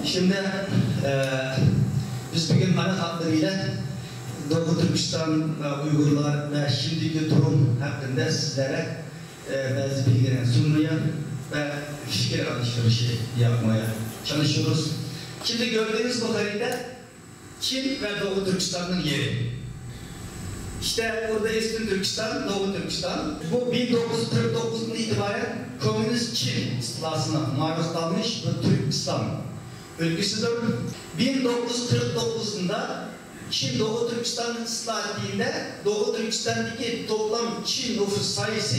Şimdi biz bugün ana hatlarıyla Doğu Türkistan Uygurlar ve şimdiki durum hakkında sizlere bazı bilgiler sunmaya ve fikir alışverişi yapmaya çalışıyoruz. Şimdi gördüğünüz bu harita Çin ve Doğu Türkistan'ın yeri. İşte burada eski Türkistan, Doğu Türkistan. Bu 1949'dan itibaren Komünist Çin istilasına maruz kalmış bir Türkistan ülkesidir. 1949'da Çin Doğu Türkistan'ı ıslah ettiğinde Doğu Türkistan'daki toplam Çin nüfus sayısı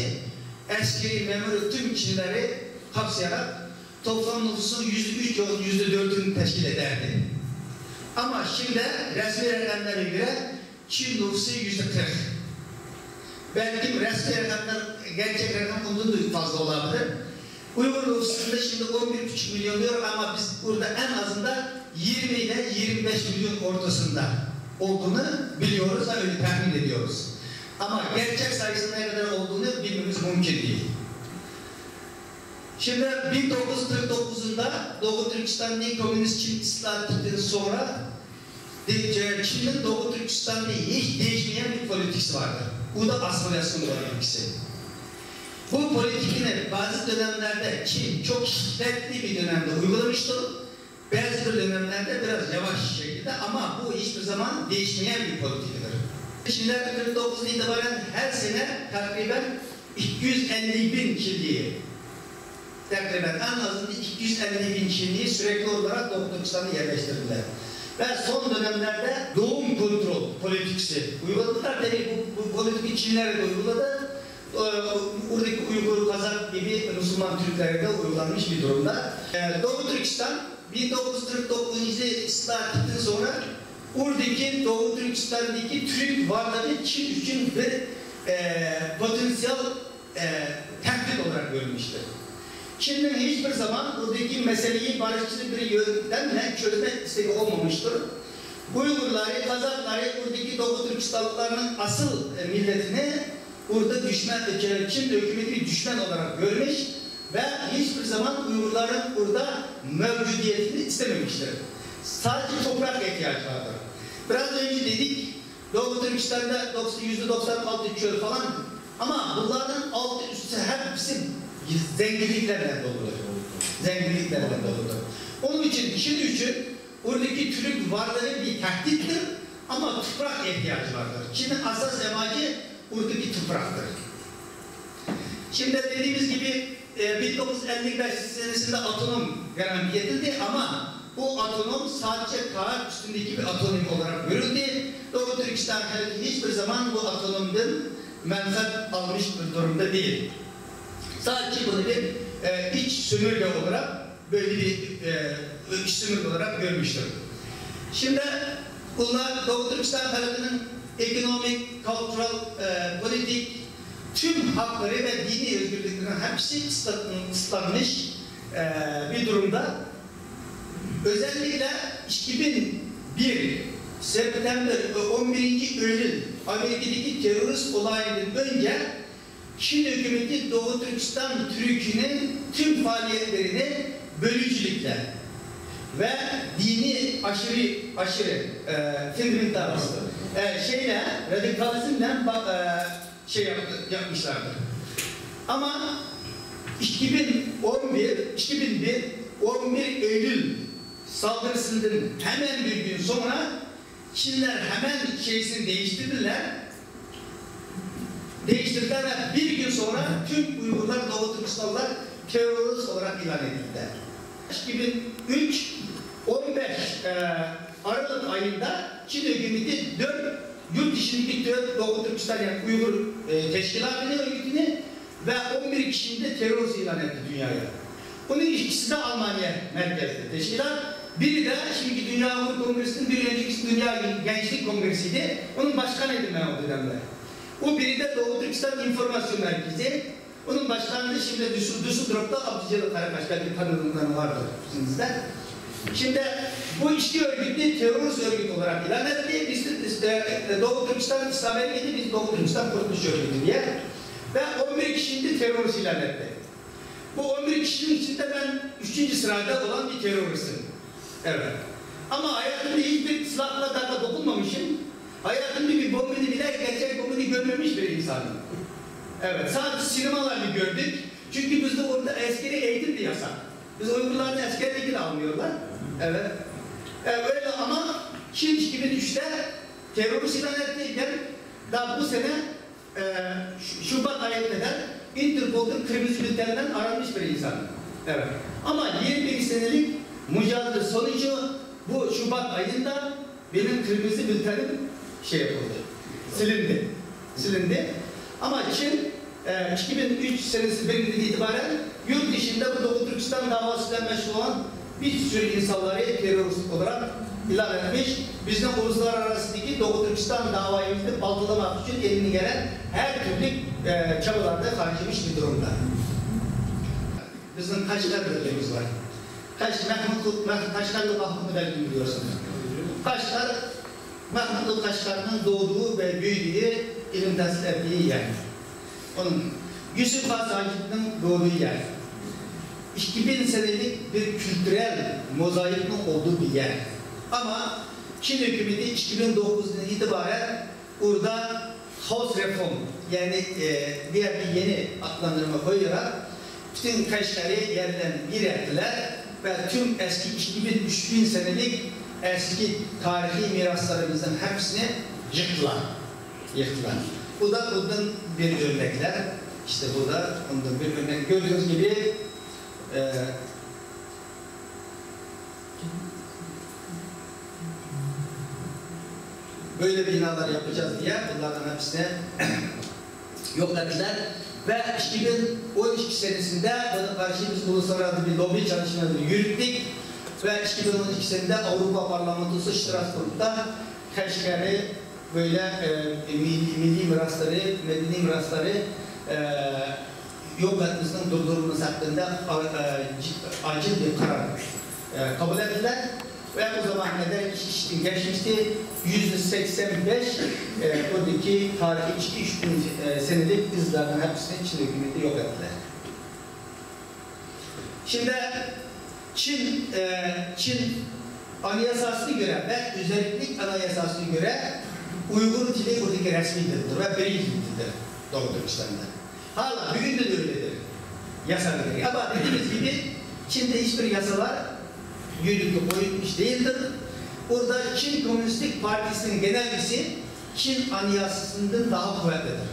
askeri memuru tüm Çinleri kapsayarak toplam nüfusun %3-%4'ünü teşkil ederdi. Ama şimdi resmi rakamlara göre Çin nüfusu %40. Belki resmi rakamlar, gerçek rakam ondan da fazla olabilir. Uygur nüfusunda şimdi 11,5 milyon diyor ama biz burada en azından 20 ile 25 milyon ortasında olduğunu biliyoruz ve öyle tahmin ediyoruz. Ama gerçek sayısının ne kadar olduğunu bilmemiz mümkün değil. Şimdi 1949'unda Doğu Türkistan'ın Komünist Çin ıslah ettikten sonra Çin'in Doğu Türkistan'da hiç değişmeyen bir politikası vardı. Bu da asimilasyon politikası. Bu politikini bazı dönemlerde Çin çok şiddetli bir dönemde uygulamıştı. Bazı dönemlerde biraz yavaş şekilde ama bu hiçbir zaman değişmeyen bir politikadır. Şimdi 1949'dan itibaren her sene takriben 250.000 Çinliyi, takriben en azından 250.000 Çinliyi sürekli olarak Doğu Türkistan'a yerleştirdiler. Ve son dönemlerde doğum kontrol politikası uyguladılar. Tabii bu politikayı Çinler de uyguladı. Oradaki Uygur, Kazak gibi Müslüman Türklere de uygulanmış bir durumda. Doğu Türkistan 1949 ıslah ettikten sonra oradaki Doğu Türkistan'daki Türk varlığı Çin için bir potansiyel tehdit olarak görülmüştür. Çin'in hiçbir zaman buradaki meseleyi barışçıl bir yöntemle çözme isteği olmamıştır. Uygurları, Kazakları, buradaki Doğu Türkistanlılarının asıl milletini burada düşman, Çin hükümeti düşman olarak görmüş ve hiçbir zaman Uygurların burada mevcudiyetini istememiştir. Sadece toprak ihtiyacı vardır. Biraz önce dedik, Doğu Türkistan'da %96 çöl falan ama bunların altı üstü hepsi zenginliklerle doludur. Zenginliklerle doludur. Onun için Çin için oradaki Türk varlığı bir tehdittir ama toprak ihtiyacı vardır. Çin'in asas amacı oradaki topraktır. Şimdi dediğimiz gibi 1955 senesinde atonom garanti edildi ama bu atonom sadece kağıt üstündeki bir atonom olarak görüldü. Doğu Türkistan hiçbir zaman bu atonomdan menfaat almış bir durumda değil. Sadece bunu bir iç sömürge olarak böyle bir iç sömürge olarak görmüştür. Şimdi bunlar Doğu Türkistan halkının ekonomik, kültürel, politik tüm hakları ve dini özgürlüklerin hepsi ıslanmış bir durumda. Özellikle 2001 September 11. Eylül Amerika'daki terörist olayından önce Çin hükümeti Doğu Türkistan Türk'ünün tüm faaliyetlerini bölücülükle ve dini aşırı fundamentalist radikalizmle yapmışlardır. Ama 11 Eylül saldırısından hemen bir gün sonra Çinler hemen şeysini değiştirdiler ve bir gün sonra tüm Uygurlar, Doğu Türkistanlılar terörist olarak ilan edildiler. 2003 15 Aralık ayında Çin hükümeti 4 yurt dışındaki Doğu Türkistan yani Uygur teşkilatını örgütünü ve 11 kişinin de terörist ilan etti dünyaya. Bunun ikisi de Almanya merkezli teşkilat. Biri de şimdiki Dünya Uygur Kongresi'nin bir önceki Dünya Gençlik Kongresi'ydi. Onun başkanıydım ben o dönemde. O biri de Doğu Türkistan İnformasyon Merkezi. Onun başkanı da şimdi Düsseldorf'ta Abdülcelil Karabaş belki tanıdığınız vardır sizde. Şimdi bu iki örgütü terörist örgüt olarak ilan etti. Biz Doğu Türkistan İslam Eylemi, biz Doğu Türkistan Kurtuluş Örgütü diye. Ve 11 kişinin terörist ilan etti. Bu 11 kişinin içinde ben 3. sırada olan bir teröristim. Evet. Ama hayatımda hiçbir silahla darbe dokunmamışım. Hayatımda bir bombini bile, gerçek bombini görmemiş bir insanım. Evet, sadece sinemalarını gördük. Çünkü bizde orada askeri eğitim de yasak. Biz Uygurlarda askerlik de almıyorlar. Evet. Öyle ama Çin 2003'te terörist ilan ettiyken daha bu sene Şubat ayına kadar Interpol'un kırmızı bülteninden aranmış bir insan. Evet. Ama 21 senelik mücadele sonucu bu Şubat ayında benim kırmızı bültenim şey yapıldı. Silindi. Ama Çin 2003 senesi birinden itibaren yurt dışında bu Doğu Türkistan davasıyla meşgul olan bir sürü insanları terörist olarak ilan etmiş. Bizim uluslararasındaki Doğu Türkistan davayımızı baltalamak için eline gelen her türlü çabalarda harcamış bir durumda. Bizim Kaşgar bölgemiz var. Kaşgarlı Mahmut belki biliyorsunuz. Kaşgar, Mahmutlu Kaşgar'ın doğduğu ve büyüdüğü, ilim tahsil ettiği yer. Onun Yusuf Hasakit'in doğduğu yer. 2000 senelik bir kültürel mozaikin olduğu bir yer. Ama Çin hükümeti 2009'dan itibaren orada House Reform yani diğer bir yeni adlandırma koyarak bütün Kaşgar'ı yerden bir ettiler ve tüm eski 2000-3000 senelik eski tarihi miraslarımızın hepsini yıktılar. Bu da bundan bir örnekler. İşte bu da ondan bir örnek. Gördüğünüz gibi böyle binalar yapacağız diye bunlardan hepsini yok ettiler. Ve 2012 senesinde buna karşı biz uluslararası bir lobi çalışmaları yürüttük. Ve 2012 senesinde Avrupa Parlamentosu Strasbourg'da Kaşgar'ı böyle milli mirasları, medeni mirasları yok etmesinin durdurulması hakkında acil bir karar kabul ettiler. Ve o zaman kadar iş için geçmişti. %85 oradaki tarihi 2-3 senelik izlerden hepsini Çin hükümeti yok ettiler. Şimdi Çin anayasasına göre ve özellik anayasasına göre Uygur dili oradaki resmi dildir ve birinci dildir Doğu Türkistan'da. Hala bugün de öyledir. Yasaları. Ama dediğimiz gibi Çin'de hiçbir yasalar yürürlüğe koyulmuş değildir. Orada Çin Komünistik Partisi'nin genelgesi Çin anayasasından daha kuvvetlidir,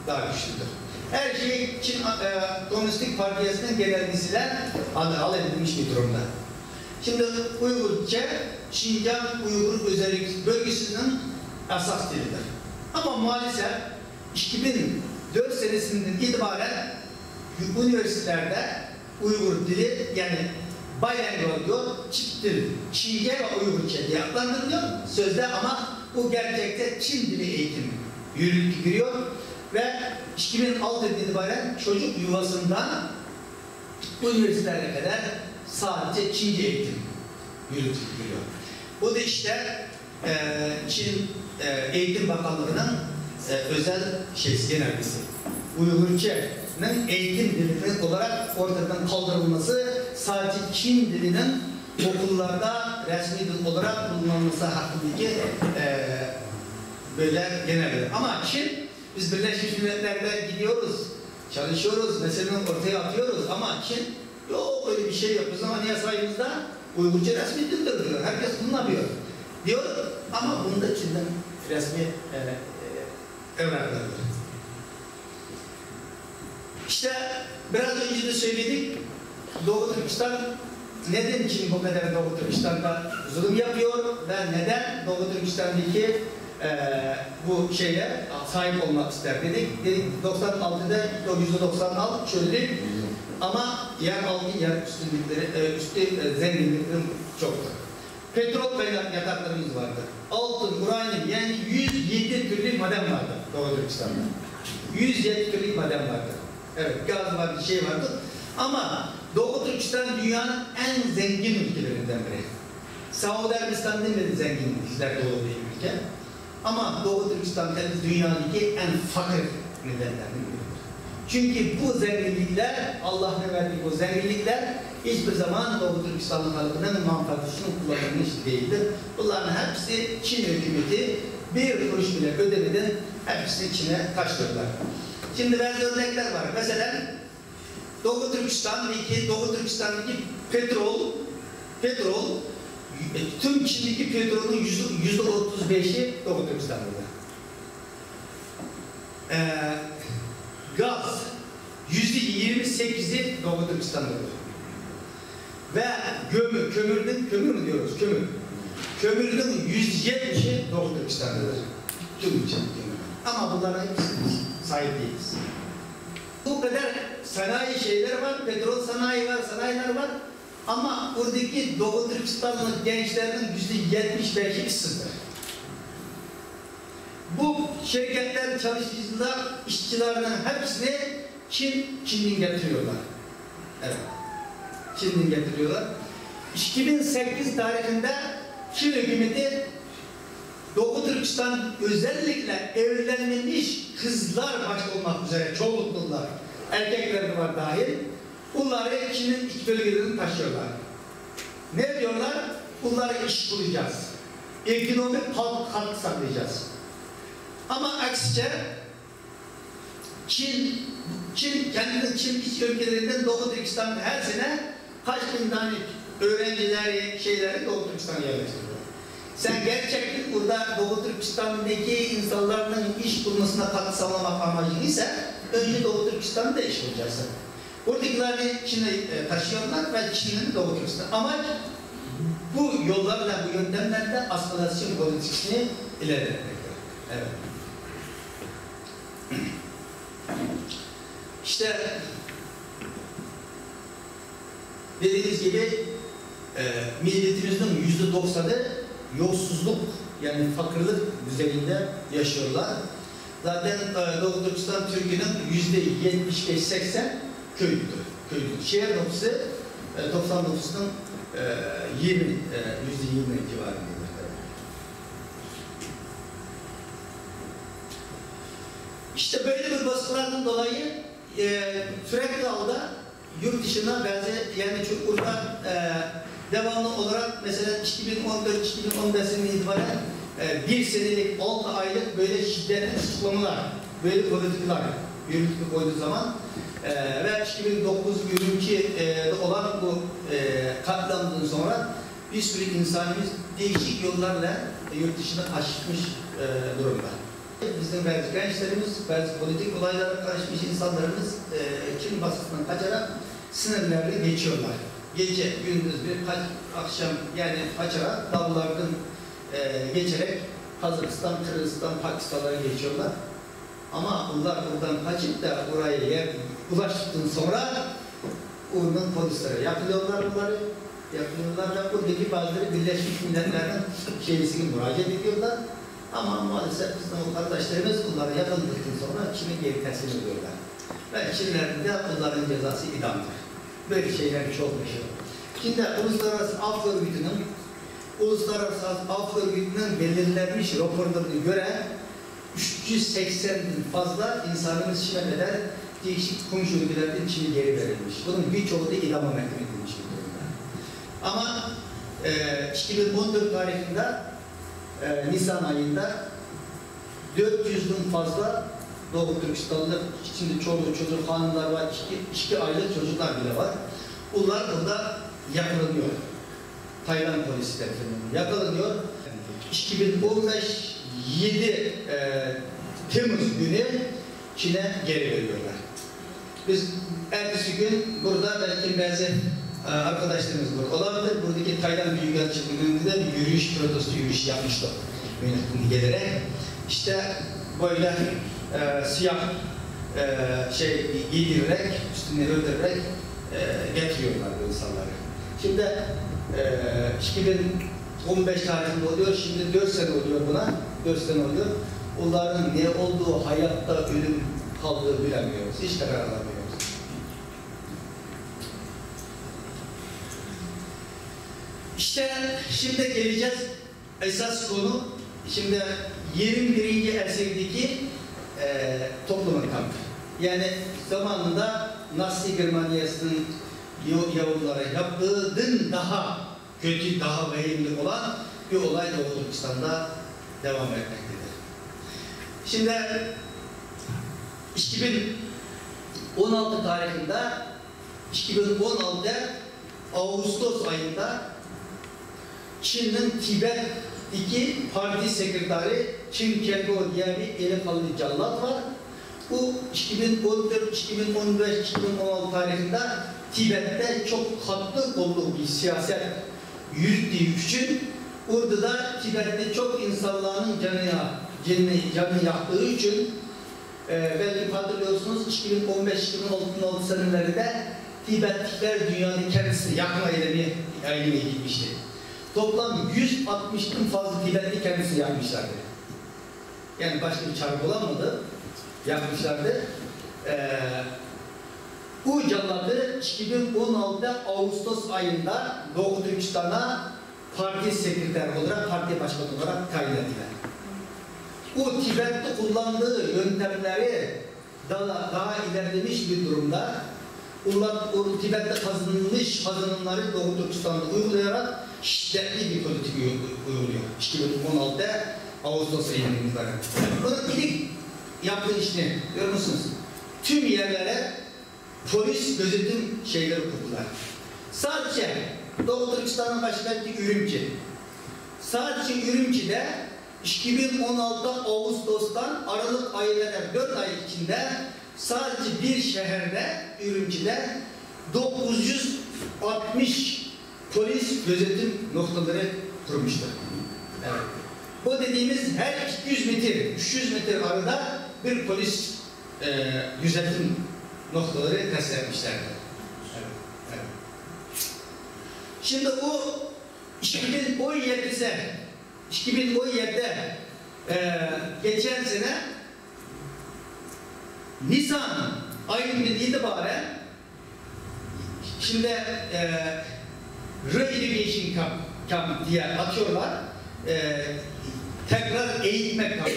daha güçlüdür. Her şey Çin Komünistik Partisi'nin genelgesiyle halledilmiş bir durumda. Şimdi Uygurca, Şincan Uygur Özellik Bölgesi'nin asas dilidir. Ama maalesef 2004 senesinden itibaren üniversitelerde Uygur dili yani bilingual diyor, çift dil, Çince ve Uygurca diye adlandırılıyor sözde ama bu gerçekte Çin dili eğitim yürürlüğe giriyor ve 2006'dan itibaren çocuk yuvasından üniversitelere kadar sadece Çince eğitim yürürlüğe giriyor. Bu da işte Çin Eğitim Bakanlığı'nın özel genelgesi. Uygurca'nın eğitim dili olarak ortadan kaldırılması sadece Çin dilinin okullarda resmi dil olarak kullanılması hakkındaki böyle genelgeler. Ama Çin, biz Birleşmiş Milletler'de gidiyoruz, çalışıyoruz, meselenin ortaya atıyoruz ama Çin yok öyle bir şey yok. Bizim anayasayımızda Uygurca resmi dildir diyor. Herkes kullanıyor diyor ama bunda Çin'den resmi evraklar. İşte biraz önce de söyledik, Doğu Türkistan neden Çin bu kadar Doğu Türkistan'da zulüm yapıyor ve neden Doğu Türkistan'daki bu şeye sahip olmak ister dedik. 96'da %96 çöldük ama yer altı yer üstü zenginliklerin çoktur. Petrol yataklarımız vardı. Altın, uranyum yani 107 türlü maden vardı Doğu Türkistan'da. 107 türlü maden vardı. Evet, gaz var, bir şey vardı. Ama Doğu Türkistan dünyanın en zengin ülkelerinden biri. Saudi Arabistan'da bile zengin ülkeler Doğu bir ülke. Ama Doğu Türkistan dünyadaki en fakir nedenlerden biridir. Çünkü bu zenginlikler, Allah'ın verdiği bu zenginlikler hiçbir zaman Doğu Türkistanlı halkının manfaati için kullanılmış değildir. Bunların hepsi Çin hükümeti bir kuruş bile ödemeden hepsini Çin'e taşırdılar. Şimdi bazı örnekler var. Mesela Doğu Türkistan'daki petrol tüm Çin'deki petrolün %35'i Doğu Türkistan'da. Gaz %28'i Doğu Türkistan'dadır. Ve kömür mü diyoruz? Kömürün %70'i Doğu Türkistan'dadır. Tüm Çin kömür. Ama bunlara sahip değiliz. Bu kadar sanayi şeyler var, petrol sanayi var, sanayiler var. Ama buradaki Doğu Türkistanlı gençlerin %75'i kısımdır. Bu şirketler, çalışıcılar, işçilerinin hepsini Çin'den getiriyorlar. Evet. Çin'den getiriyorlar. 2008 tarihinde Çin hükümeti Doğu Türkistan özellikle evlenmemiş kızlar başta olmak üzere çoğunluklar, erkekler de var dahil, bunları Çin'in iç bölgelerini taşıyorlar. Ne diyorlar? Bunları iş bulacağız. Ekonomik katkı sağlayacağız. Ama aksice Çin iç ülkelerinden Doğu Türkistan'da her sene kaç bin tane öğrencileri Doğu Türkistan'a yerleştiriyor. Sen gerçekten burada Doğu Türkistan'daki insanların iş bulmasına katkı sağlamak amacıysa önce Doğu Türkistan'da iş bulacaksın. Buradakileri Çin'e taşıyorlar ve Çin'in Doğu Türkistan. Amaç bu yollarla, bu yöntemlerle asimilasyon politikasını ilerletmektir. Evet. İşte dediğiniz gibi milletimizin %90'ı yolsuzluk, yani fakirlik düzeyinde yaşıyorlar. Zaten Doğu Türkistan Türkiye'nin %75-80 köydür. Şehir nüfusu 99'un %20 civarındadır. İşte böyle bir baskılardan dolayı sürekli alda yurt dışına yani burada devamlı olarak mesela 2014-2015'in itibaren bir senelik 6 aylık böyle şiddetli tutuklamalar, böyle politikalar yürütüp koyduğu zaman ve 2009-2012'de olan bu katliamdan sonra bir sürü insanımız değişik yollarla yurt dışına aşmış durumda. Bizim bazı gençlerimiz, bazı politik olaylara karışmış insanlarımız Çin baskısından kaçarak sınırları geçiyorlar. Gece, gündüz birkaç akşam yani kaçarak dağlardan geçerek Kazakistan, Kırgızistan, Pakistan'a geçiyorlar. Ama bunlar buradan kaçıp da buraya ulaştıktan sonra onun polislere yapılıyorlar bunları. Yapılıyorlar ve buradaki bazıları Birleşmiş Milletler'in şeysini müracaat ediyorlar. Ama maalesef bizim o kardeşlerimiz bunları yapıldıktan sonra Çin'e geri teslim ediyorlar. Ve Çinlerin de bunların cezası idamdır. Böyle şeyler çok yaşıyor. Şimdi Uluslararası Af Örgütü'nün belirlenmiş raporlarına göre 380'den fazla insanımız Çin'e kadar değişik komşu ülkelerden Çin'e geri verilmiş. Bunun birçoğu da idama mahkum edilmiş durumda. Ama 2014 tarihinde Nisan ayında 400'den fazla Doğu Türkistanlı, içinde çocuk hanımlar var, 2 aylık çocuklar bile var. Bunlar burada yakalanıyor. Tayland polisi tarafından yakalanıyor. 2015 7 Temmuz günü Çin'e geri veriyorlar. Biz ertesi gün burada belki bazı arkadaşlarımız burada olabilir. Buradaki Tayland Büyükelçiliği'nde de bir yürüyüş, protesto yürüyüş yapmışlar. Yönetim gelerek. İşte böyle siyah giydirerek, üstüne örterek getiriyorlar bu insanları. Şimdi 2015 tarihinde oluyor, şimdi 4 sene oluyor buna, 4 sene oluyor. Onların ne olduğu, hayatta ölüm kaldığı bilemiyoruz, hiç karar alamıyoruz. İşte şimdi geleceğiz esas konu, şimdi 21. asırdaki toplumun kampı. yani zamanında Nazi Germanyası'nın Yahudilara yaptığından daha kötü, daha vahimli olan bir olay Doğu Türkistan'da devam etmektedir. Şimdi 2016 tarihinde 2016 Ağustos ayında Çin'in Tibet'teki parti sekreteri Çin Kelgo diye bir eli kalı cellat var. Bu 2014, 2015, 2016 tarihinde Tibet'te çok katlı kollu bir siyaset yürüttüğü için orada da Tibet'te çok insanların canını yaktığı için belki hatırlıyorsunuz 2015-2016 senelerinde Tibetliler dünyanın kendisini yakma eylemi gitmişti. Toplam 160'tan fazla Tibetli kendisini yakmışlardı. Yani başka bir çare bulamadı. Yakmışlardı. Bu celladı 2016 Ağustos ayında Doğu Türkistan'a parti sekreteri olarak, parti başkanı olarak tayin ettiler. Bu Tibet'te kullandığı yöntemleri daha ilerlemiş bir durumda. O Tibet'te kazanımları Doğu Türkistan'da uygulayarak şiddetli bir politik uyguluyor. 2016 Ağustos ayında itibaren. Bunun ilk yaptığı işini görüyor musunuz? Tüm yerlere polis gözetim şeyleri kurdular. Sadece Doğu Türkistan'ın başkenti Ürümçi. Sadece Ürümçi'de 2016 Ağustos'tan Aralık ayına 4 ay içinde sadece bir şehirde Ürümçi'de 960 polis gözetim noktaları kurmuştur. Evet. Bu dediğimiz her 200 metre, 300 metre arada bir polis gözetim noktaları test etmişlerdir. Evet. Evet. Şimdi o 2017'de geçen sene Nisan ayından itibaren şimdi re-education camp diye atıyorlar. Tekrar eğitme kampı.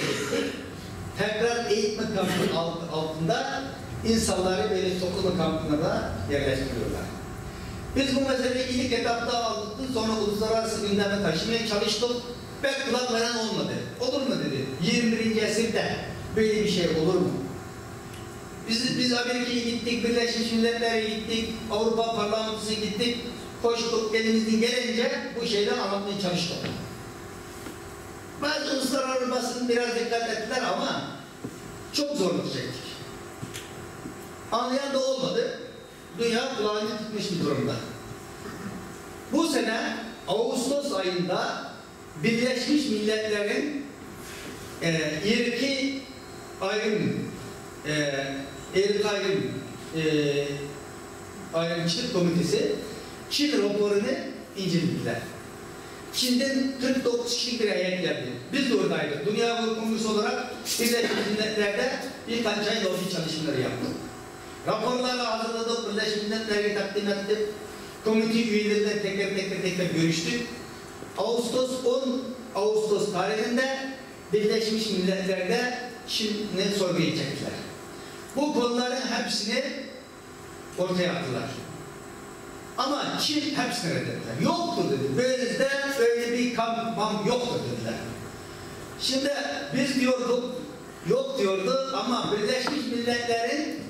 Tekrar eğitme kampının altında insanları böyle toplama kampına yerleştiriyorlar. Biz bu meseleyi ilk etapta aldık, sonra uluslararası gündeme taşımaya çalıştık. Pek kulak veren olmadı. Olur mu dedi. 21. esirde böyle bir şey olur mu? Biz Amerika'ya gittik, Birleşmiş Milletler'e gittik, Avrupa Parlamentosu'na gittik, koştuk, elimizden gelince bu şeyleri anlatmaya çalıştık. Bazı uluslararası basın biraz dikkat ettiler ama çok zorluk çektik. Anlayan da olmadı. Dünya kulağını tutmuş bir durumda. Bu sene Ağustos ayında Birleşmiş Milletler'in irki ayrımcılık komitesi Çin raporunu incelediler. Çin'den 49 kişilik bir heyet geldi. Biz de oradaydık. Dünya Kongresi olarak Birleşmiş Milletler'de birkaç ay lobi çalışmaları yaptık. Raporlarla hazırladık, Birleşmiş Milletler'e takdim ettik. Komite üyeleriyle teker görüştük. 10 Ağustos tarihinde Birleşmiş Milletler'de Çin'i sorguya çektiler. Bu konuların hepsini ortaya attılar. Ama Çin hepsini reddettiler. Yoktur dedi. Böyle bir kamp yoktur dediler. Şimdi biz diyorduk, yok diyordu ama Birleşmiş Milletler'in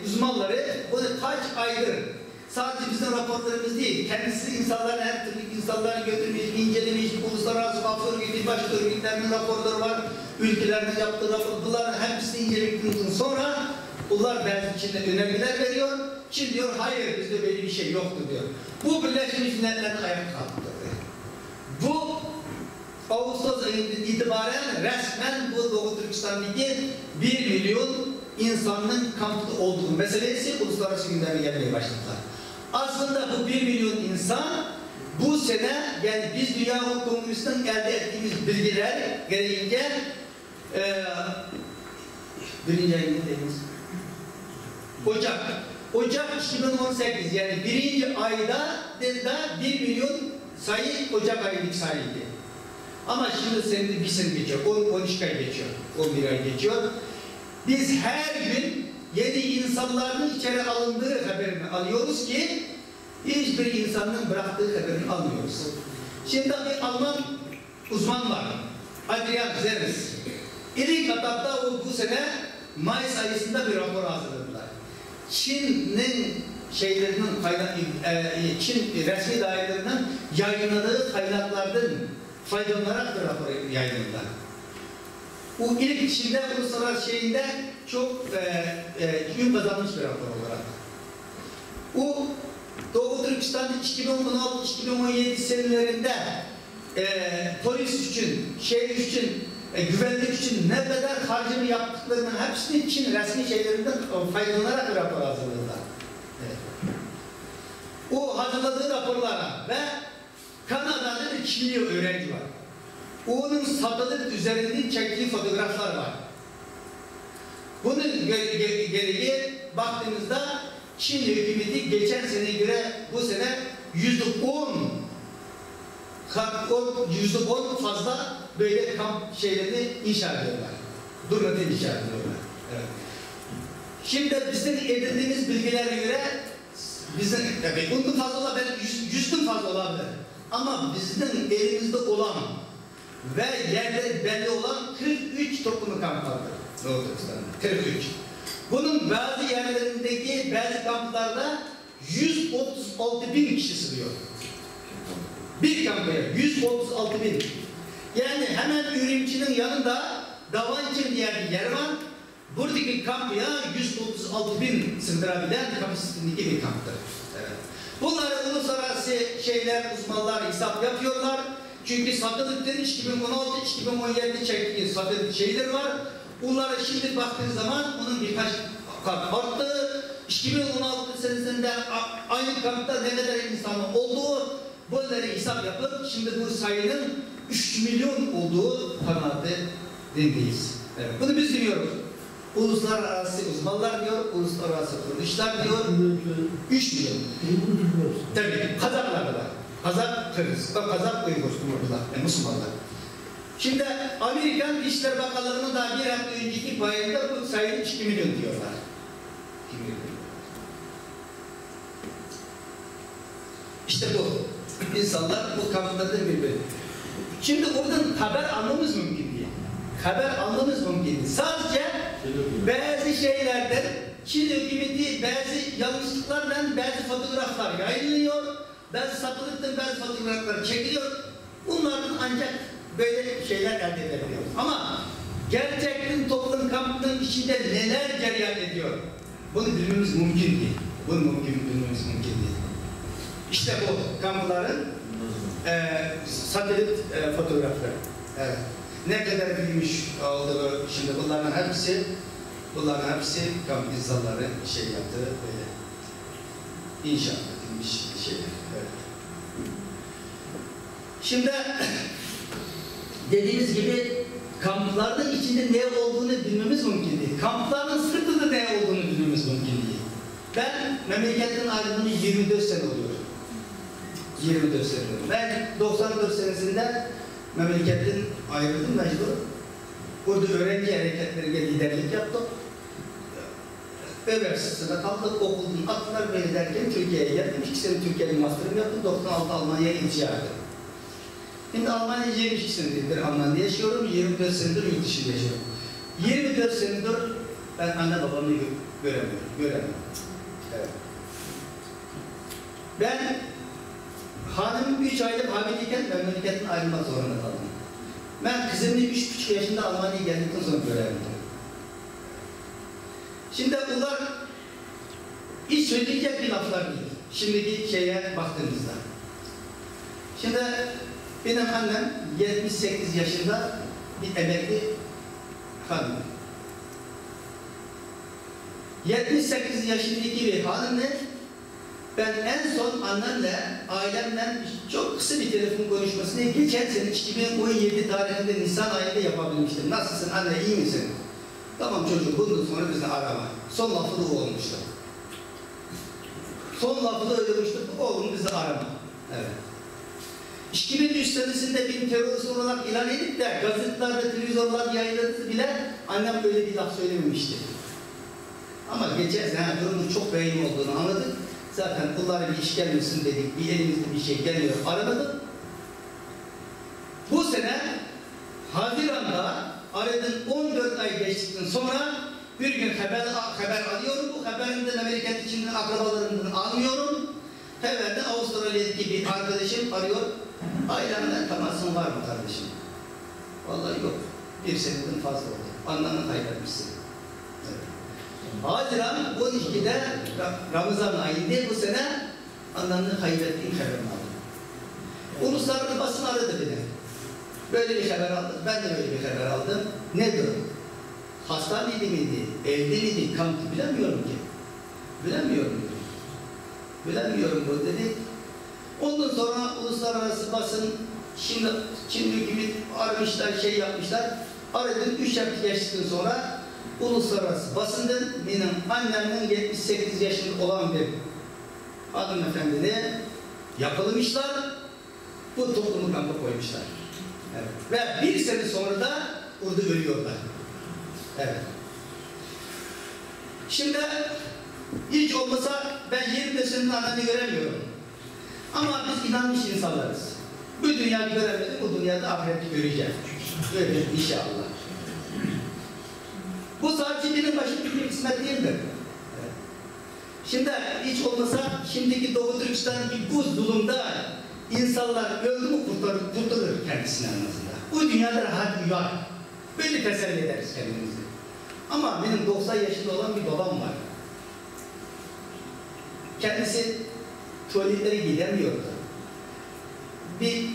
uzmanları bunu kaç aydır sadece bizim raporlarımız değil, kendisi insanların her türlü insanları götürmüş, incelemiş, uluslararası vakıf örgütü, başka örgütlerin raporları var, ülkelerden yaptığı raporların hepsini inceledikten sonra bunlar belki Çin'de önergeler veriyor. Çin diyor, hayır bizde böyle bir şey yoktur diyor. Bu Birleşmiş Milletler'in ayakta kaldırdı. Bu Ağustos ayından itibaren resmen bu Doğu Türkistan'daki 1 milyon insanın kampta olduğu meselesi uluslararası gündeme gelmeye başladılar. Aslında bu 1 milyon insan bu sene, yani biz Dünya Kongresi'nden elde ettiğimiz bilgiler gereğince birinci ayında dediğimiz Ocak 2018, yani birinci ayda 1 milyon sayı Ocak ayındaki sayıydı. Ama şimdi senin bir sene geçiyor, 13 ay geçiyor, 11 ay geçiyor. Biz her gün yeni insanların içeri alındığı haberini alıyoruz ki hiçbir insanın bıraktığı haberini almıyoruz. Şimdi bir Alman uzman var, Adrian Zerris. İlk etapta o bu sene Mayıs ayında bir rapor hazırladılar. Çin'in Çin resmi dairelerinden yayınladığı kaynaklardan faydalanarak bir rapor yayınladılar. Bu ilk içinde uluslararası şeyinde çok ün kazanmış bir rapor olarak. Bu Doğu Türkistan'da 2016-2017 senelerinde polis için, şehir için, güvenlik için ne kadar harcama yaptıklarının hepsini Çin resmi şeylerinden faydalanarak bir rapor hazırladılar. Evet. O hazırladığı raporlara ve Kanada'da bir Çinli öğrenci var. Onun satılık üzerinde çektiği fotoğraflar var. Bunun gereği baktığımızda Çin hükümeti geçen seneye göre bu sene %10 fazla böyle kamp şeylerini inşa ediyorlar. Durmadan inşa ediyorlar. Evet. Şimdi bizden edindiğimiz bilgilere göre bizden bundan fazla olabilir, 100'den fazla olabilir. Ama bizden elimizde olan ve yerleri belli olan 43 toplum kamp vardır. Doğu Türkistan'da. 43. Bunun bazı yerlerindeki bazı kamplarda 136.000 kişi sığıyor. Bir kampaya 136.000. Yani hemen Ürümçi'nin yanında Davançın diye bir yer var. Buradaki kampaya 136.000 sığdırabilen kapasitesindeki bir kamptır. Evet. Bunları uluslararası uzmanlar hesap yapıyorlar. Çünkü satılıkların 2016-2017 çektiği satılık şeyler var. Bunlara şimdi baktığı zaman onun birkaç kat arttı. 2016 senesinde aynı kampta ne kadar insan olduğu bunları hesap yapıp şimdi bu sayının 3 milyon olduğu kanaatindeyiz. Evet. Bunu biz diyoruz. Uluslararası uzmanlar diyor, uluslararası kuruluşlar diyor. 3 milyon. Tabii Kazaklar da var. Kazak Kırgız, Kazak Uygur burada, Müslümanlar. Şimdi Amerikan İşler Bakanlığı'nın da bir hafta önceki bayında bu sayının 2 milyon diyorlar. 2 milyon. İşte bu. İnsanlar bu kamplarda birbiri. Şimdi oradan haber almamız mümkün değil. Haber almamız mümkün değil. Sadece bazı şeylerden Çin hükümeti bazı yanlışlıklarla bazı fotoğraflar yayınlıyor. Bazı satılıktan bazı fotoğraflar çekiliyor. Bunlardan ancak böyle şeyler elde edebiliyoruz. Ama gerçekten toplum kampının içinde neler cereyan ediyor? Bunu bilmemiz mümkün değil. Bunu bilmemiz mümkün değil. İşte bu kampların satelit fotoğrafları. Evet. Ne kadar büyümüş olduğu şimdi bunların hepsi kamp insanları şey yaptığı böyle inşa edilmiş şeyler. Evet. Şimdi dediğimiz gibi kampların içinde ne olduğunu bilmemiz mümkün değil. Kampların sırtında ne olduğunu bilmemiz mümkün değil. Ben memleketten ayrıldığım 24 sene oluyor. 24 sene oluyor. Ben 94 senesinde memleketten ayrıldım mecbur. Burada öğrenci hareketlerine liderlik yaptım. Üniversitede kaldık, okuldan attılar beni derken Türkiye'ye geldim. 2 sene Türkiye'de master'ımı yaptım, 96 Almanya'ya iltica ettim. Şimdi Almanya'ya 22 senedir Almanya'da yaşıyorum, 24 senedir yurt dışında yaşıyorum. 24 senedir ben anne babamı göremiyorum. Evet. Ben hanımım 3 aylık hamileyken memleketten ayrılmak zorunda kaldım. Ben kızımı 3,5 yaşında Almanya'ya geldikten sonra görebildim. Şimdi bunlar hiç söyleyecek bir laflar değil. Şimdiki şeye baktığımızda. Şimdi benim annem 78 yaşında bir emekli hanım. 78 yaşındaki bir hanımle ben en son annemle, ailemle çok kısa bir telefon konuşmasını geçen sene 2017 tarihinde Nisan ayında yapabilmiştim. Nasılsın anne, iyi misin? Tamam çocuğum, bundan sonra bizi arama. Son lafı da olmuştu. Son lafı da öyle olmuştu, oğlum bizi arama. Evet. 2003 senesinde bir terörist olarak ilan edip de gazetelerde, televizyonlarda yayınladığı bile annem böyle bir laf söylememişti. Ama geçen sene durumun çok vahim olduğunu anladık. Zaten bunlara bir iş gelmesin dedik, bir elimizde bir şey gelmiyor, aramadık. Bu sene Haziran'da aradan 14 ay geçtikten sonra bir gün haber alıyorum. Bu haberin de memleket içinden akrabalarımdan almıyorum. Hemen de Avustralya'daki bir arkadaşım arıyor. Ailemden temasın var mı kardeşim? Vallahi yok. Bir seneden fazla oldu. Anlamını kaybetmişsin. Evet. Haziran 12'de Ramazan ayında bu sene anlamını kaybettiğim haberini aldım. Uluslararası basın aradı beni. Böyle bir haber aldım. Ben de böyle bir haber aldım. Nedir? Hastanede miydi? Evde miydi? Kampı bilemiyorum ki. Bilemiyorum. Bilemiyorum bu dedi. Ondan sonra uluslararası basın şimdi gibi aramışlar, şey yapmışlar. Aradım 3 hafta geçtikten sonra uluslararası basından benim annemin 78 yaşında olan bir hanımefendini yakalamışlar. Bu toplumu kampa koymuşlar. Evet. Ve bir sene sonra da orada ölüyorlar. Evet. Şimdi hiç olmasa ben 25 senenin anlamını göremiyorum. Ama biz inanmış insanlarız. Bu dünyayı göremedik, bu dünyada ahireti göreceğiz. Öyle inşallah. Bu sadece benim başımdaki bir kısmet değildir. Evet. Şimdi hiç olmasa şimdiki Doğu Türkistan'daki bu durumda insanlar öldü mü kurtulur kendisine en azından. Bu dünyada rahat uyar. Böyle teselli ederiz kendimizi. Ama benim 90 yaşında olan bir babam var. Kendisi tuvaletlere gidemiyordu. Bir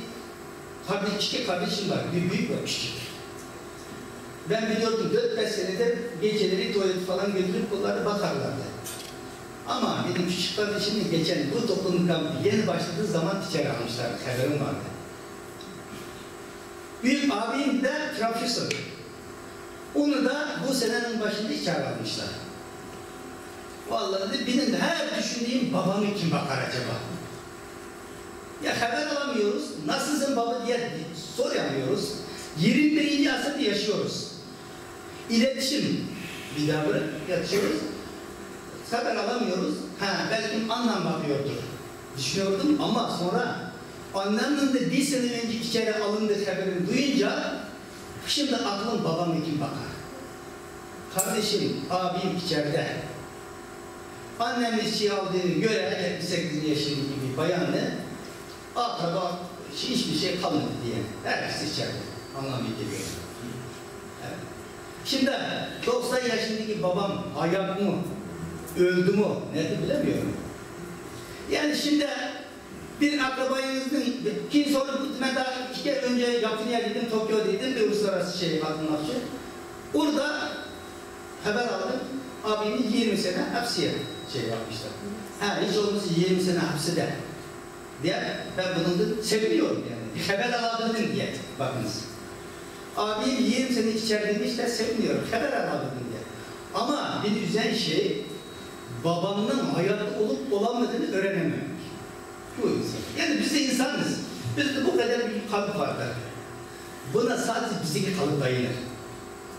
kardeşim var, bir büyük bir küçük. Ben biliyordum 4-5 senedir geceleri tuvalet falan götürüp bunlara bakarlardı. Ama benim küçük kardeşimin geçen bu toplum kampı yeni başladığı zaman içeri almışlar, haberim vardı. Büyük abim de profesör. Onu da bu senenin başında içeri almışlar. Vallahi benim de her düşündüğüm babam kim bakar acaba? Ya haber alamıyoruz, nasılsın baba diye soramıyoruz. 21. asırda yaşıyoruz. İletişim bir daha bırak yaşıyoruz. Haber alamıyoruz. Belki annem bakıyordur. Düşünüyordum ama sonra annemin de bir sene önce içeri alındığı haberini duyunca şimdi aklım babam kim bakar? Kardeşim, abim içeride. Annemin şey aldığını göre 78 yaşındaki bir bayanı akraba hiçbir şey kalmadı diye. Herkes içeride. Anlamı geliyor. Evet. Şimdi 90 yaşındaki babam ayak mı? Öldü mü? Nerede bilemiyorum. Yani şimdi bir akrabayınızın kim sordu, ben daha 2 kere önce Japonya'ya gittim, Tokyo'daydım, bir uluslararası katılmakçı. Orada haber aldım, abimin 20 sene hapsiye yapmışlar. Hiç olmazsa 20 sene hapside diye ben bunu da seviniyorum yani. Haber alabildim diye, bakınız. Abim 20 sene içerideymiş de seviniyorum, haber alabildim diye. Ama bir üzen şey, babamın hayatta olup olamadığını öğrenememek. Bu insan. Yani biz de insanız. Bizde bu kadar bir kalıp vardır. Buna sadece bizdeki kalıp dayanır.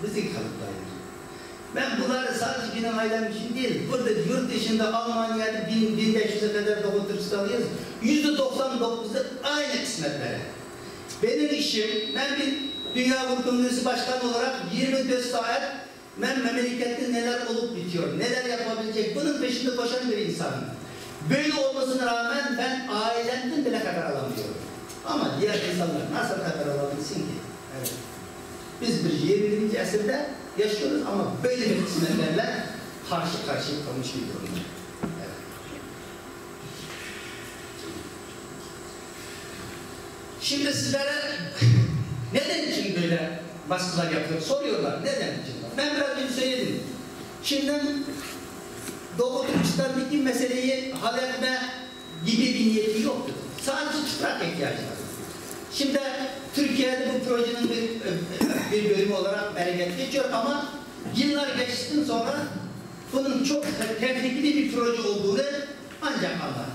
Bizdeki kalıp dayanır. Ben bunları sadece benim ailem için değil, burada yurt dışında Almanya'da 1500'e kadar Doğu Türkistan'dayız. %99'da aynı kısmetlere. Benim işim, ben bir Dünya Kurtuluşu Başkanı olarak 24 saat ben memlekette neler olup bitiyor, neler yapabilecek, bunun peşinde koşan bir insanım. Böyle olmasına rağmen ben ailemden bile haber alamıyorum. Ama diğer insanlar nasıl haber alabilsin ki? Evet. Biz bir 21. asırda yaşıyoruz ama böyle bir kısmetlerle karşı karşıya kalmış bir durumda. Evet. Şimdi sizlere neden için böyle baskılar yapıyor? Soruyorlar. Neden için? Ben biraz önce söyledim. Şimdi Doğu Türkistan'daki meseleyi halletme gibi bir niyeti yoktu. Sadece toprak ihtiyacı var. Şimdi Türkiye'de bu projenin bir bölümü olarak bereket geçiyor ama yıllar geçtikten sonra bunun çok tehlikeli bir proje olduğunu ancak anlar.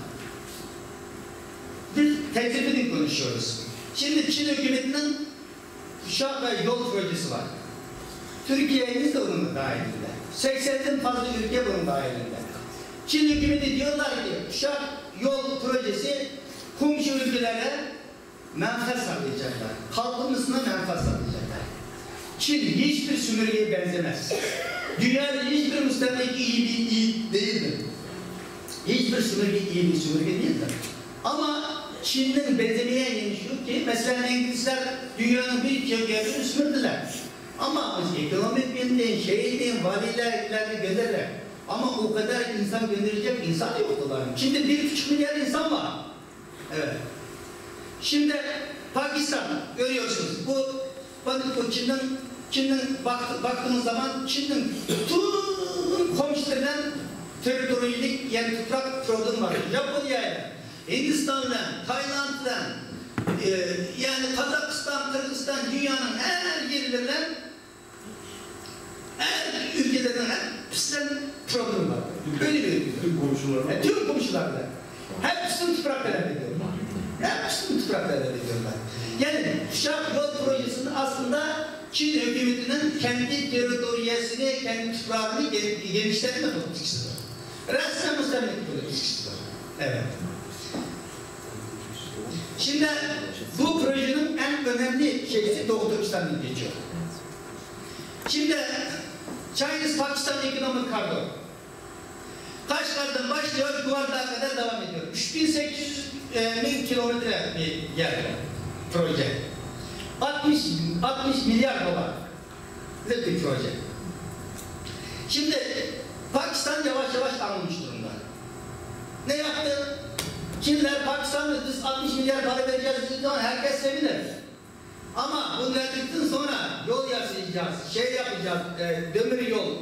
biz tecrübeden konuşuyoruz. Şimdi Çin hükümetinin Kuşak ve Yol projesi var. Türkiye'miz de bunun dahilinde. 80'den fazla ülke bunun dahilinde. Çin hükümeti diyorlar ki Kuşak Yol projesi komşu ülkelere menfaat sağlayacaklar. Halkımızına menfaat sağlayacaklar. Çin hiçbir sömürgeye benzemez. Dünyada hiçbir müstehcen iyi değildir. Hiçbir sömürge iyi bir sömürge değildir. Ama Çin'in benzemeye yeni şu ki mesela İngilizler dünyanın birçok yerini sömürdüler. Ama ekonomik yönden, şeyden, valilerle gönderler. Ama o kadar insan gönderecek insan yoktular. Şimdi 1,5 milyar insan var. Evet. Şimdi Pakistan görüyorsunuz. Bu Çin'in baktığımız zaman Çin'in bütün komşularından teritoriyalik yani toprak problemi var. Japonya'ya, Hindistan'dan, Tayland'dan, yani Kazakistan, Kırgızistan dünyanın her yerlerinden, her ülkelerden hepsinden problem var. Böyle bir ülke. Tüm komşularla. Tüm komşularla. Hepsini topraklara veriyorlar. Hepsini topraklara veriyorlar. Yani Kuşak Yol Projesi'nin aslında Çin hükümetinin kendi teritoriyasını, kendi toprağını genişletme politikasıdır. Resmen müstemlik politikasıdır. Evet. Şimdi bu projenin en önemli şeysi Doğu Türkistan'dan geçiyor. Şimdi Chinese-Pakistan Economic Corridor Kaşgar'dan başlıyor, Guarda'ya kadar devam ediyor. 3800 bin kilometre bir yer proje. 60 milyar dolarlık bir proje. Şimdi Pakistan yavaş yavaş almış durumda. Ne yaptı? Çinler Pakistan'da biz 60 milyar para vereceğiz dediği zaman herkes sevinir. Ama bunu verdikten sonra yol yapacağız, şey yapacağız, demir yol,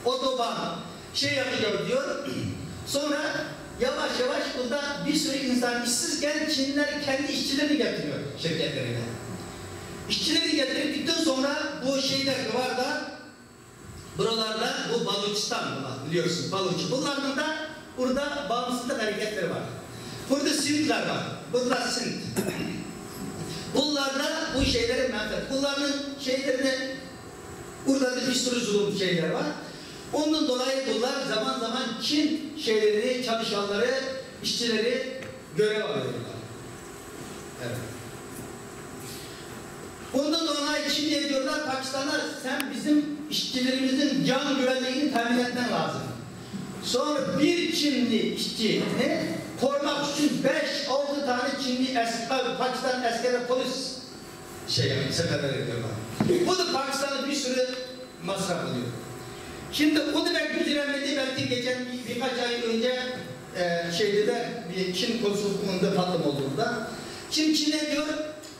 otoban, şey yapacağız diyor. Sonra yavaş yavaş burada bir sürü insan işsizken Çinliler kendi işçilerini getiriyor şirketlerine. İşçileri getirdikten sonra bu şeyler var da buralarda bu Baluçistan biliyorsun Baluç. Bunların da burada bağımsızlık hareketleri var. Burada Sintler var. Burada Sint. Bunlarda bu şeyleri menfaat. Bunların şeylerine burada da bir sürü zulüm şeyler var. Ondan dolayı bunlar zaman zaman Çin şeylerini, çalışanları, işçileri görev alıyorlar. Evet. Ondan dolayı Çin'e diyorlar Pakistan'a sen bizim işçilerimizin can güvenliğini temin etmen lazım. Sonra bir Çinli işçini korumak için 5-6 tane Çinli Pakistan askeri polis seferber ediyorlar. Bu da Pakistan'a bir sürü masraf oluyor. Şimdi o demek güçlenmedi belki geçen birkaç ay önce şeyde de bir Çin konsolosluğunda patlama olduğunda Çin'e diyor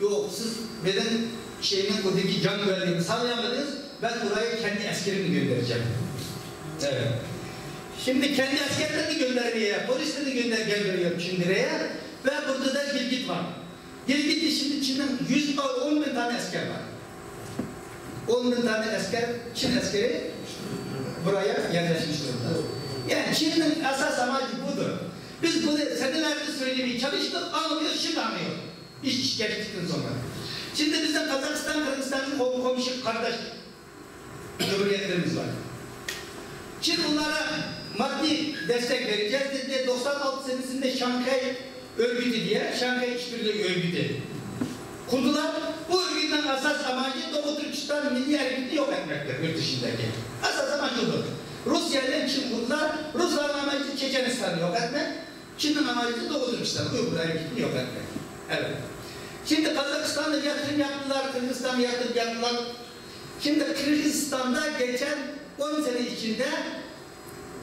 yok siz benim buradaki can güvenliğini sağlayamadınız ben buraya kendi askerimi göndereceğim. Evet. Şimdi kendi askerlerini göndermeye, polislerini gönderiyor Çin'lere ve burada da Gilgit var. Gilgit'te şimdi Çin'den 10 bin tane asker var. 10 bin tane asker, Çin askeri buraya yerleşmiş durumda. Yani Çin'in asas amacı budur. Biz bunu senelerde söylemeye çalıştık, anlıyor, şimdi anlıyor. İş geçtikten sonra. Şimdi bizim Kazakistan, Kırgızistan'ın komşu kardeş cumhuriyetlerimiz var. Çin bunlara maddi destek vereceğiz dedi. 96 senesinde Şanghay Örgütü diye, Şanghay İşbirliği Örgütü kurdular. Bu örgütün asas amacı Doğu Türkistan Milli Hareketi'ni yok etmektir yurt dışındaki. Asas amacı budur. Rusya ile Çin kurdular. Rusların amacı Çeçenistan'ı yok etmek. Çin'in amacı Doğu Türkistan Uygur Hareketi'ni yok etmek. Evet. Şimdi Kazakistan'da yatırım yaptılar, Kırgızistan'da yatırım yaptılar. Şimdi Kırgızistan'da geçen 10 sene içinde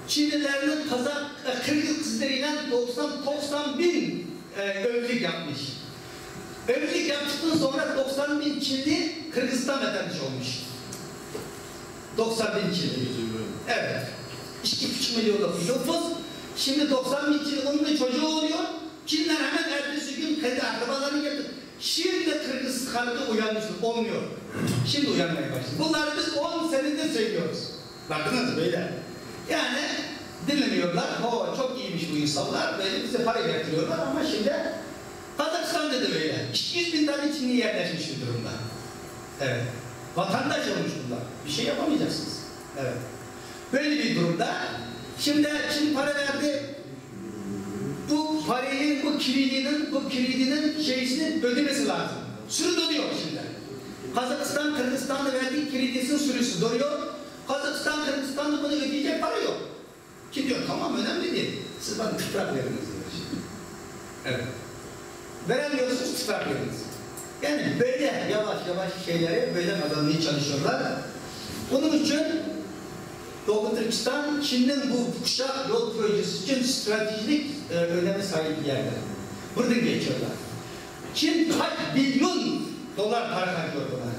Çinlilerin Kırgız kızlarıyla 90 bin evlilik yapmış. Evlilik yaptıktan sonra 90 bin Çinli Kırgızistan vatandaşı olmuş. 90 bin Çinli. Evet. 2,5 milyonluk bir nüfus. Şimdi 90 bin Çinli, onun da çocuğu oluyor. Çinliler hemen ertesi gün kendi akrabalarını getirdi. Şimdi Kırgız halkı uyanmış, olmuyor. Şimdi uyanmaya başladı. Bunları biz 10 senedir söylüyoruz. Bakınız böyle. Yani dinlemiyorlar. O çok iyiymiş bu insanlar. Böyle bize para getiriyorlar ama şimdi Kazakistan'da da böyle. 200.000 tane Çinli yerleşmiş bir durumda. Evet. Vatandaş olmuş bunlar. Bir şey yapamayacaksınız. Evet. Böyle bir durumda şimdi Çin para verdi. Bu parayı, bu kredinin şeysini ödemesi lazım. Sürü doluyor şimdi. Kazakistan, Kırgızistan'da verdiği kredisinin sürüsü doluyor. Kazakistan, Kırgızistan'da bunu ödeyecek para yok. Ki diyor tamam önemli değil. Siz bana tüfrak veriniz diyor. Evet. Veremiyorsunuz tüfrak veriniz. Yani böyle yavaş yavaş şeyleri böyle kazanmaya çalışıyorlar. Bunun için Doğu Türkistan, Çin'in bu kuşak yol projesi için stratejik öneme sahip bir yerde. Buradan geçiyorlar. Çin kaç milyon dolar para harcıyor buna.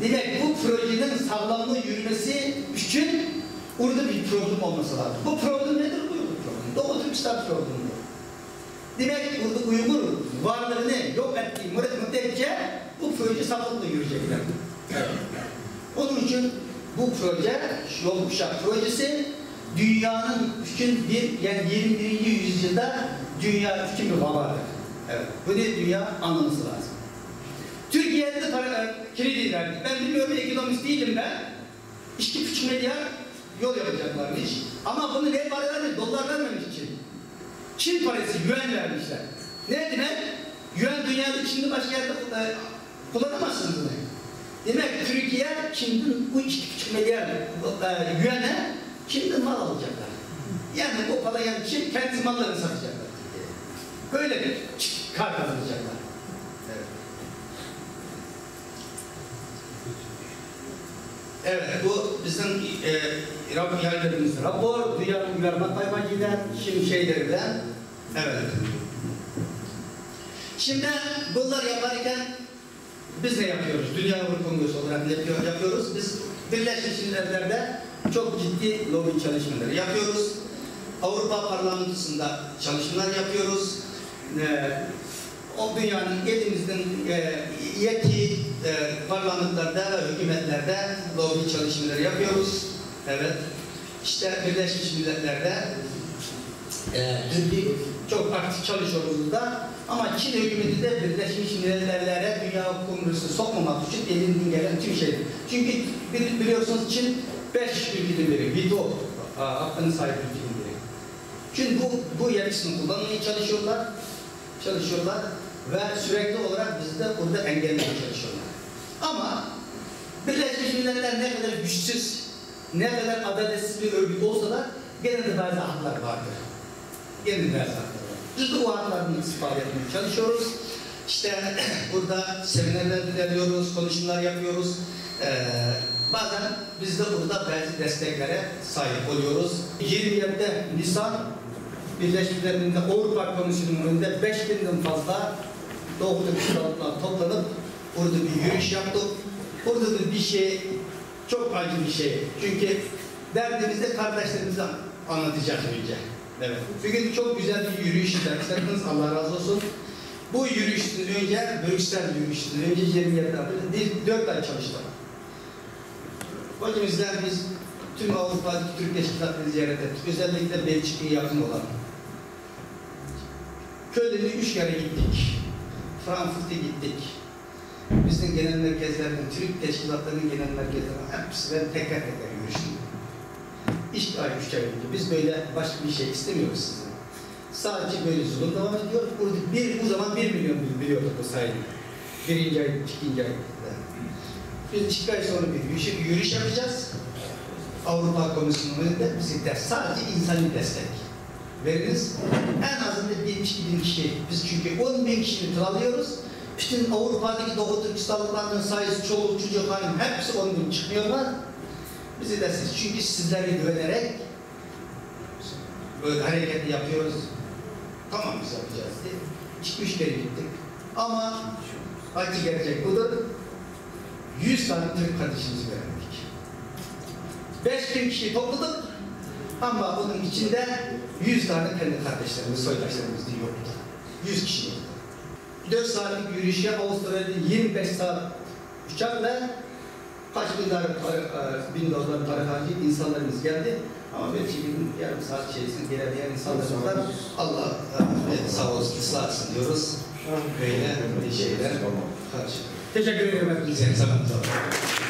Demek bu projenin sağlamlığı yürümesi için orada bir problem olması lazım. Bu problem nedir? Uygur problemi. Doğu Türkistan problemi. Demek burada Uygur varlığını yok ettiği müddetçe bu proje sağlıklı yürüyecekler. Onun için bu proje, yol kuşak projesi dünyanın için yani 21. yüzyılda dünya için bir babadır. Evet. Bunu dünya anlaması lazım. Türkiye'de de para kredi verdi. Ben bilmiyorum, ekonomist değilim ben. 2,5 milyar yol yapacaklarmış. Ama bunu ne para verdi? Dolar vermemiş için. Çin parası, yuan vermişler. Ne demek? Yuan dünyada Çin'de başka yerde kullanamazsınız bunu. Demek Türkiye Çin'den bu 2,5 milyar yuan'e Çin'den mal alacaklar. Yani o para yani Çin kendi mallarını satacaklar. Böyle bir kar kazanacaklar. Evet. Evet, bu bizim yayınladığımız rapor, dünyanın uyarma kaymacıyla, şimdi şeylerinden. Evet. Şimdi bunlar yaparken biz ne yapıyoruz? Dünya Uygur Kongresi olarak ne yapıyoruz? Biz Birleşmiş Milletler'de çok ciddi lobi çalışmaları yapıyoruz. Avrupa Parlamentosu'nda çalışmalar yapıyoruz. O dünyanın elimizden yetki parlamentlerde ve hükümetlerde lobi çalışmaları yapıyoruz. Evet. İşte Birleşmiş Milletler'de çok aktif çalışıyoruz da ama Çin hükümeti de Birleşmiş Milletler'e Dünya Kongresi sokmamak için elinden gelen tüm şey. Çünkü biliyorsunuz Çin 5 ülkeden biri, veto hakkını sahip ülkeden biri. Çünkü bu yetkisini kullanmaya çalışıyorlar ve sürekli olarak bizi de burada engellemeye çalışıyorlar. Ama Birleşmiş Milletler ne kadar güçsüz, ne kadar adaletsiz bir örgüt olsa da gene de bazı haklar vardır. Gene de bazı haklar var. Biz de o haklarını istifade etmeye çalışıyoruz. İşte burada seminerler düzenliyoruz, konuşmalar yapıyoruz. Bazen biz de burada bazı desteklere sahip oluyoruz. 27 Nisan Birleşmiş Milletler'in Avrupa Komisyonu'nun önünde 5.000'den fazla Doğu Türkistan'dan toplanıp orada bir yürüyüş yaptık. Orada da bir şey, çok acı bir şey. Çünkü derdimizi kardeşlerimize anlatacağız önce. Evet. Bugün çok güzel bir yürüyüş yaptınız. Allah razı olsun. Bu yürüyüşten önce, Brüksel yürüyüşünden önce 27 April 4 ay çalıştık. Bacımızlar biz tüm Avrupa'daki Türk teşkilatlarını ziyaret ettik. Özellikle Belçika'ya yakın olan. Köln'e 3 kere gittik. Frankfurt'a gittik. Bizim genel merkezlerden, Türk teşkilatlarının genel merkezlerinden hepsinden teker yürüyüştük. 2 ay, 3 ay önce. Biz böyle başka bir şey istemiyoruz sizden. Sadece böyle zulüm devam ediyor. Bu zaman 1 milyon biliyorduk bu sayede. 1. ay, 2. ay. Biz 2 ay sonra bir yürüyüş yapacağız. Avrupa Komisyonu'nun önünde bize sadece insani destek veriniz. En azından 72.000 kişi. Biz çünkü 10.000 kişinin alıyoruz. Bütün Avrupa'daki Doğu Türkistanlıların sayısı, çoluk çocuk hanım hepsi 10.000 çıkmıyorlar. Bizi de çünkü sizlere güvenerek böyle hareket yapıyoruz. Tamam biz yapacağız diye. 2-3 kere gittik. Ama acı gerçek budur. 100 tane Türk kardeşimizi verdik. 5.000 kişiyi topladık. Ama bunun içinde 100 tane kendi kardeşlerimiz, soydaşlarımız yoktu. 100 kişi yoktu. 4 saatlik yürüyüşe Avustralya'da 25 saat uçakla kaç bin dolar para harcayıp insanlarımız geldi. Ama belki bir yarım saat içerisinde gelemeyen insanlarımız var. Allah sağ olsun, ıslah etsin diyoruz. Böyle şeyler karşı. Teşekkür ederim. Güzel, sağ olun.